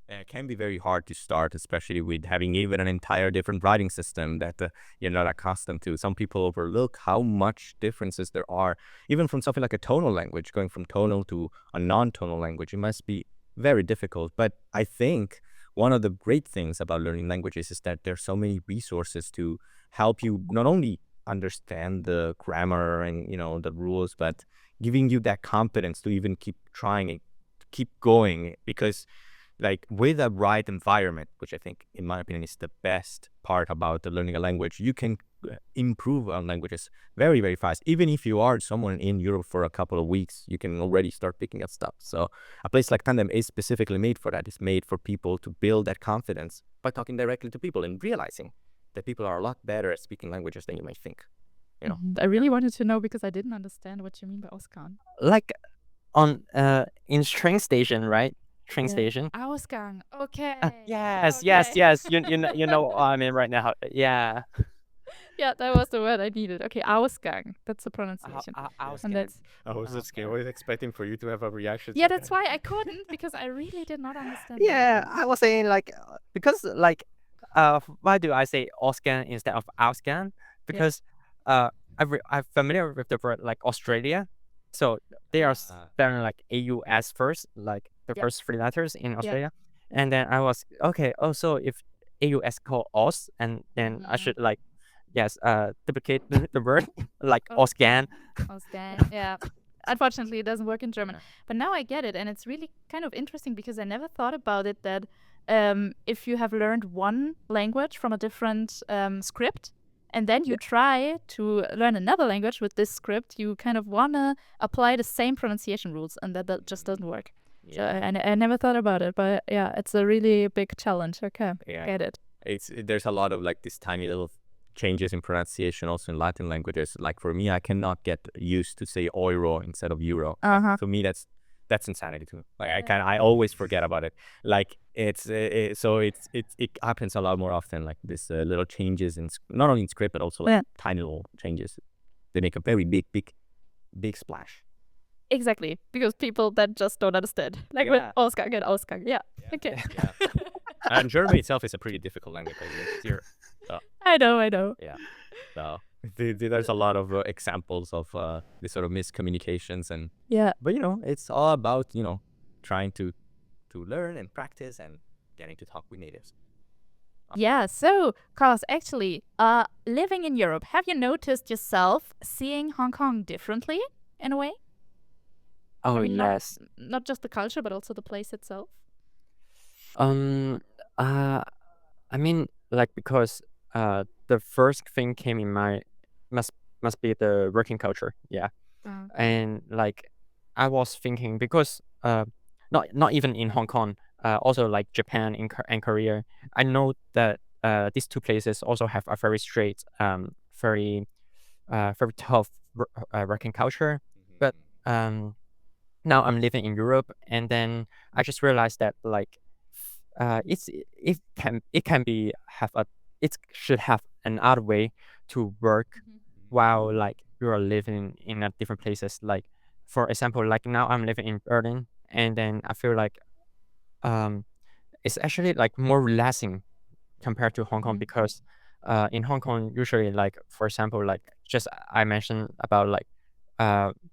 C: And it can be very hard to start, especially with having even an entire different writing system that you're not accustomed to. Some people overlook how much differences there are, even from something like a tonal language, going from tonal to a non-tonal language. It must be very difficult. But I think one of the great things about learning languages is that there's so many resources to help you not only understand the grammar and the rules, but giving you that confidence to even keep trying and keep going, because like with a right environment, which I think in my opinion is the best part about the learning a language, you can improve on languages very, very fast. Even if you are someone in Europe for a couple of weeks, you can already start picking up stuff. So a place like Tandem is specifically made for that. It's made for people to build that confidence by talking directly to people and realizing that people are a lot better at speaking languages than you might think.
A: I really wanted to know because I didn't understand what you mean by Ausgang.
B: Like on in train station, right? Train station.
A: Ausgang. Okay.
B: Yes,
A: okay.
B: yes, yes. You know what I mean right now. Yeah.
A: Yeah, that was the word I needed. Okay, Ausgang. That's the pronunciation. And that's
C: I was just always expecting for you to have a reaction.
A: yeah, that's why I couldn't because I really did not understand.
B: Yeah, I was saying like because like why do I say Ausgan instead of Ausgan? Because I'm familiar with the word like Australia, so they are spelling like AUS first, like the first three letters in Australia, and then I was okay. Also, if AUS called Aus, and then I should like duplicate the word like Ausgan.
A: Ausgang. Yeah. Unfortunately, it doesn't work in German. But now I get it, and it's really kind of interesting because I never thought about it that if you have learned one language from a different script, and then you try to learn another language with this script, you kind of want to apply the same pronunciation rules, and that just doesn't work. So I never thought about it, but yeah, it's a really big challenge. Okay, get it.
C: There's a lot of like these tiny little changes in pronunciation also in Latin languages. Like for me, I cannot get used to say euro instead of euro. For me, that's insanity too. Like I always forget about it. Like it happens a lot more often. Like this little changes in not only in script but also like tiny little changes. They make a very big splash.
A: Exactly, because people that just don't understand. Like with Ausgang and Ausgang. Yeah. Okay.
C: Yeah. And German itself is a pretty difficult language.
A: I know.
C: Yeah. So there's a lot of examples of this sort of miscommunications and but it's all about trying to learn and practice and getting to talk with natives.
A: Yeah, so Carlos, actually, living in Europe, have you noticed yourself seeing Hong Kong differently in a way?
B: Oh,
A: I mean,
B: yes.
A: Not just the culture, but also the place itself.
B: I mean, like because the first thing came in my must be the working culture. Yeah. And like I was thinking because not even in Hong Kong, also like Japan and Korea, I know that these two places also have a very straight, very tough working culture. But now I'm living in Europe, and then I just realized that like it can be it should have another way to work while like you are living in a different places. Like for example, like now I'm living in Berlin, and then I feel like it's actually like more relaxing compared to Hong Kong
A: Mhm.
B: because in Hong Kong usually like for example like just I mentioned about like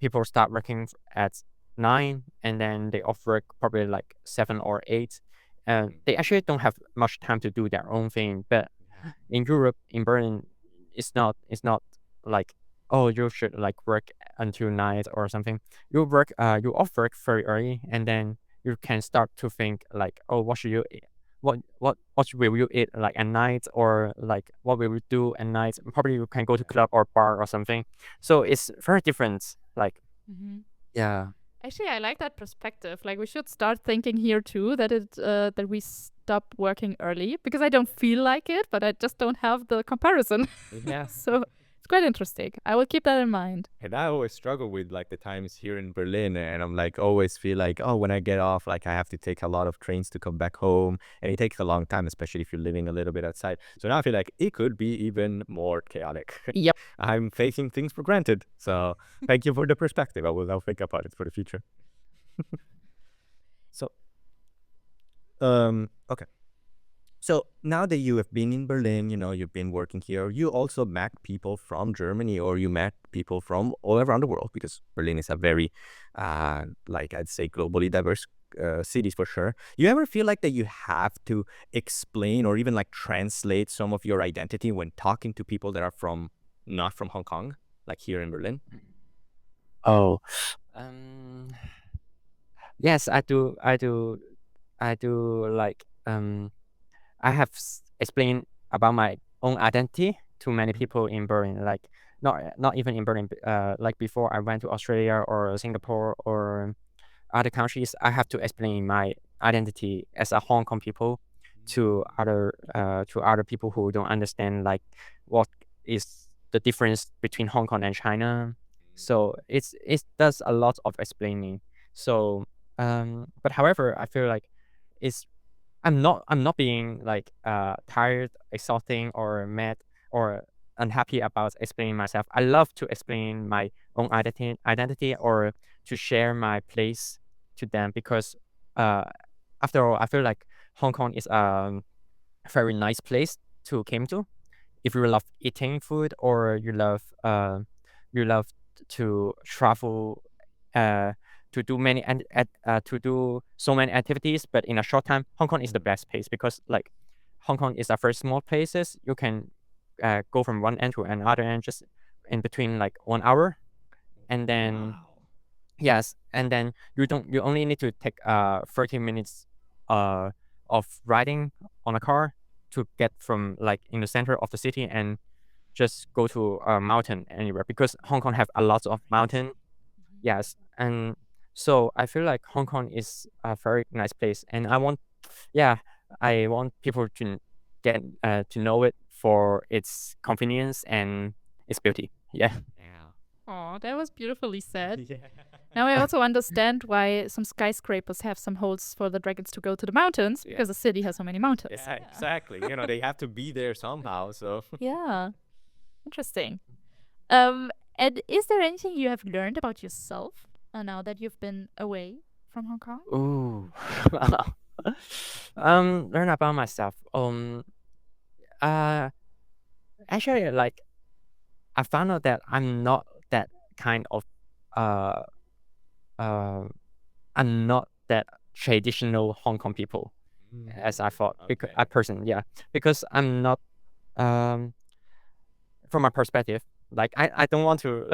B: people start working at 9 and then they off work probably like 7 or 8 and they actually don't have much time to do their own thing. But in Europe, in Berlin, it's not like oh you should like work until night or something. You off work very early and then you can start to think like oh what should you eat? What will you eat like at night or like what will you do at night? Probably you can go to club or bar or something. So it's very different. Like
A: Mhm.
B: yeah.
A: Actually, I like that perspective. Like, we should start thinking here too that we stop working early because I don't feel like it, but I just don't have the comparison.
B: Yeah.
A: So it's quite interesting. I will keep that in mind.
C: And I always struggle with like the times here in Berlin, and I'm like always feel like, oh, when I get off, like I have to take a lot of trains to come back home, and it takes a long time, especially if you're living a little bit outside. So now I feel like it could be even more chaotic.
A: Yep.
C: I'm taking things for granted. So thank you for the perspective. I'll think about it for the future. So okay. So now that you have been in Berlin, you've been working here, you also met people from Germany or you met people from all around the world because Berlin is a very, like I'd say, globally diverse cities for sure. You ever feel like that you have to explain or even like translate some of your identity when talking to people that are not from Hong Kong, like here in Berlin?
B: Oh. Um yes, I do like I have explained about my own identity to many people in Berlin. Like not even in Berlin. Like before I went to Australia or Singapore or other countries, I have to explain my identity as a Hong Kong people to other people who don't understand like what is the difference between Hong Kong and China. So it does a lot of explaining. So but however, I feel like it's I'm not being like tired, exhausting, or mad or unhappy about explaining myself. I love to explain my own identity or to share my place to them because uh after all, I feel like Hong Kong is a very nice place to came to if you love eating food or you love to travel uh to do to do so many activities but in a short time. Hong Kong is the best place because like Hong Kong is a very small places. You can go from one end to another end just in between like 1 hour and then yes, and then you only need to take 30 minutes uh of riding on a car to get from like in the center of the city and just go to a mountain anywhere because Hong Kong have a lot of mountain. Yes, and so I feel like Hong Kong is a very nice place, and yeah, I want people to get to know it for its convenience and its beauty. Yeah.
C: Yeah.
A: Oh, that was beautifully said.
C: Yeah.
A: Now I also understand why some skyscrapers have some holes for the dragons to go to the mountains
C: Yeah.
A: because the city has so many mountains.
C: Yeah, exactly. They have to be there somehow. So
A: Yeah. Interesting. And is there anything you have learned about yourself now that you've been away from Hong Kong?
B: Ooh. Learn about myself. Uh, actually, like I found out that I'm not that kind of uh uh I'm not that traditional Hong Kong people as I thought because
C: okay.
B: a person, yeah, because I'm not um from my perspective, like I don't want to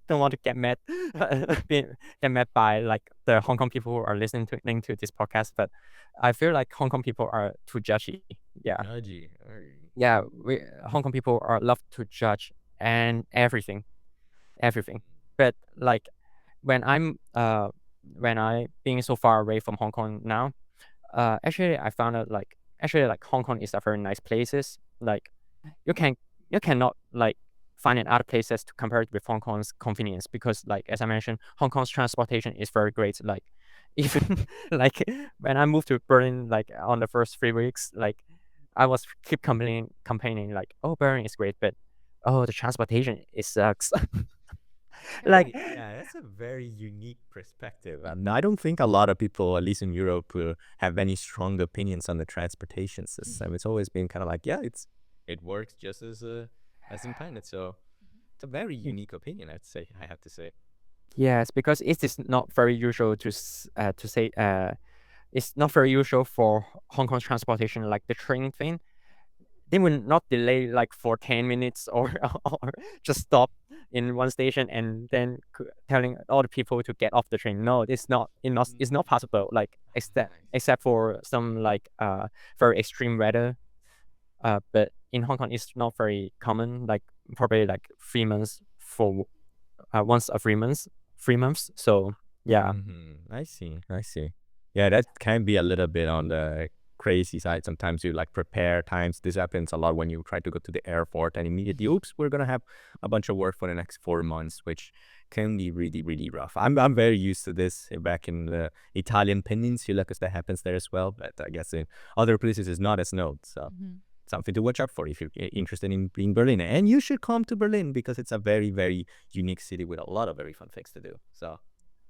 B: don't want to get mad get mad by like the Hong Kong people who are listening to this podcast, but I feel like Hong Kong people are too judgy. Yeah.
C: Judgy.
B: Yeah, we Hong Kong people are love to judge and everything. But like when when I being so far away from Hong Kong now, actually I found out like actually like Hong Kong is a very nice places. Like you can you cannot like find in other places to compare it with Hong Kong's convenience because like as I mentioned, Hong Kong's transportation is very great. Like even like when I moved to Berlin like on the first 3 weeks, like I was keep complaining like, oh Berlin is great, but oh the transportation it sucks. Like,
C: Yeah, that's a very unique perspective. And I don't think a lot of people, at least in Europe, have any strong opinions on the transportation system. It's always been kind of like, yeah, it works just as in planet. So it's a very unique opinion, I'd say. I have to say.
B: yes, because it is not very usual to say it's not very usual for Hong Kong transportation, like the train thing. They will not delay like for 10 minutes or or just stop in one station and then telling all the people to get off the train. No, it's not possible. Like except for some like very extreme weather. But in Hong Kong, it's not very common. Like probably like 3 months for once a 3 months, 3 months. So yeah.
C: I see. I see. Yeah, that can be a little bit on the crazy side. Sometimes you like prepare times. This happens a lot when you try to go to the airport and immediately, oops, we're gonna have a bunch of work for the next 4 months, which can be really, really rough. I'm very used to this back in the Italian peninsula because that happens there as well. But I guess in other places it's not as known. So something to watch out for if you're interested in Berlin. And you should come to Berlin because it's a very, very unique city with a lot of very fun things to do. So,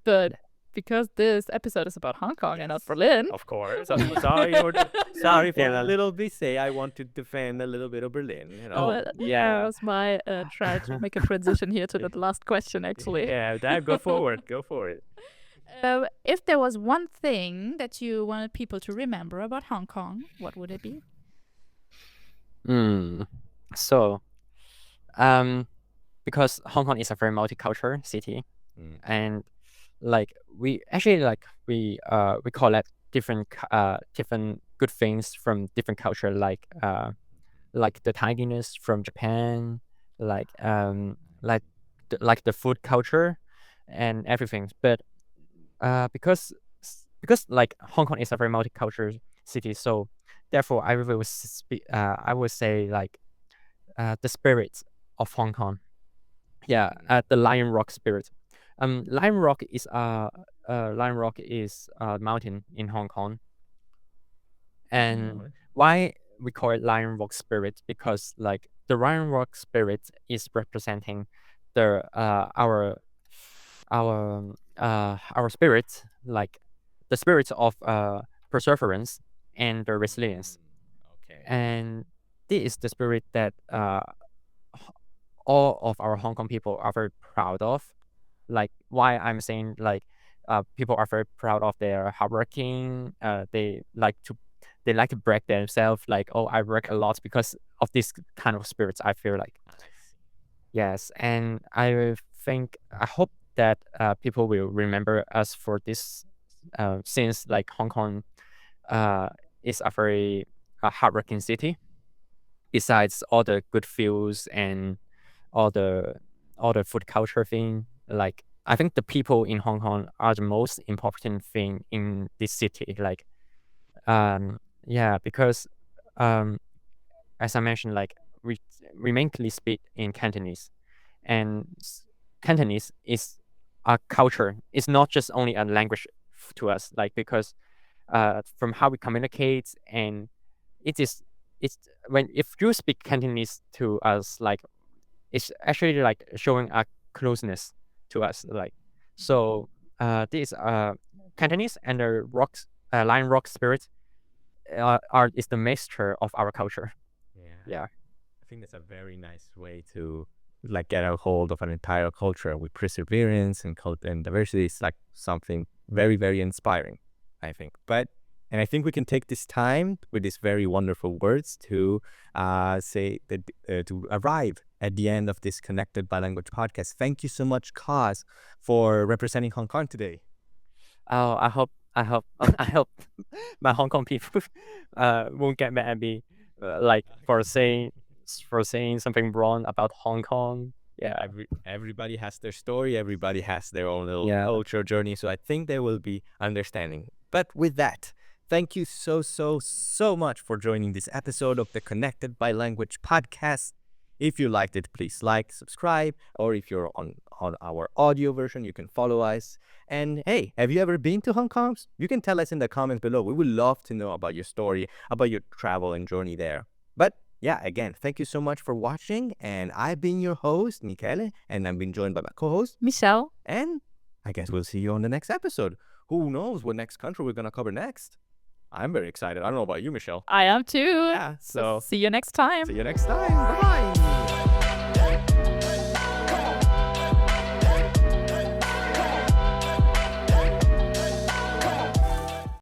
A: But because this episode is about Hong Kong and not Berlin,
C: of course, I'm sorry for
B: Yeah.
C: a little bit. Say I want to defend a little bit of Berlin. You know.
B: yeah.
A: that was my try to make a transition here to the last question, actually.
C: Yeah, go forward. Go for it.
A: If there was one thing that you wanted people to remember about Hong Kong, what would it be?
B: So, because Hong Kong is a very multicultural city, and like we actually we collect different different good things from different culture, like the tidiness from Japan, like like the food culture and everything. But because like Hong Kong is a very multicultural city, so therefore I would say like the spirit of Hong Kong. Yeah, the Lion Rock spirit. Lion Rock is a mountain in Hong Kong. And why we call it Lion Rock spirit? Because like the Lion Rock spirit is representing the our spirit, like the spirit of perseverance and the resilience.
C: Okay.
B: And this is the spirit that all of our Hong Kong people are very proud of. Like why I'm saying like people are very proud of their hardworking. They like to brag themselves like, oh, I work a lot because of this kind of spirits. I feel like yes, and I hope that people will remember us for this, since like Hong Kong is a very hardworking city. Besides all the good views and all the food culture thing, like I think the people in Hong Kong are the most important thing in this city. Like, yeah, because as I mentioned, like we mainly speak in Cantonese, and Cantonese is a culture. It's not just only a language to us. Like because from how we communicate, and it's when if you speak Cantonese to us, like it's actually like showing a closeness to us. Like so, this Cantonese and the Lion Rock spirit is the mixture of our culture. Yeah.
C: I think that's a very nice way to like get a hold of an entire culture with perseverance and and diversity. It's like something very, very inspiring, I think. And I think we can take this time with these very wonderful words to say that to arrive at the end of this Connected by Language podcast. Thank you so much, Kaz, for representing Hong Kong today.
B: Oh, I hope I hope my Hong Kong people won't get mad at me, like for saying something wrong about Hong Kong. Yeah.
C: Everybody has their story. Everybody has their own little
B: Yeah.
C: culture journey. So I think they will be understanding. But with that, thank you so much for joining this episode of the Connected by Language podcast. If you liked it, please like, subscribe, or if you're on our audio version, you can follow us. And hey, have you ever been to Hong Kong? You can tell us in the comments below. We would love to know about your story, about your travel and journey there. But yeah, again, thank you so much for watching. And I've been your host, Michele, and I've been joined by my co-host,
A: Michelle.
C: and I guess we'll see you on the next episode. Who knows what next country we're going to cover next? I'm very excited. I don't know about you, Michelle.
A: I am too.
C: Yeah, so
A: See you next time.
C: see you next time. Bye-bye.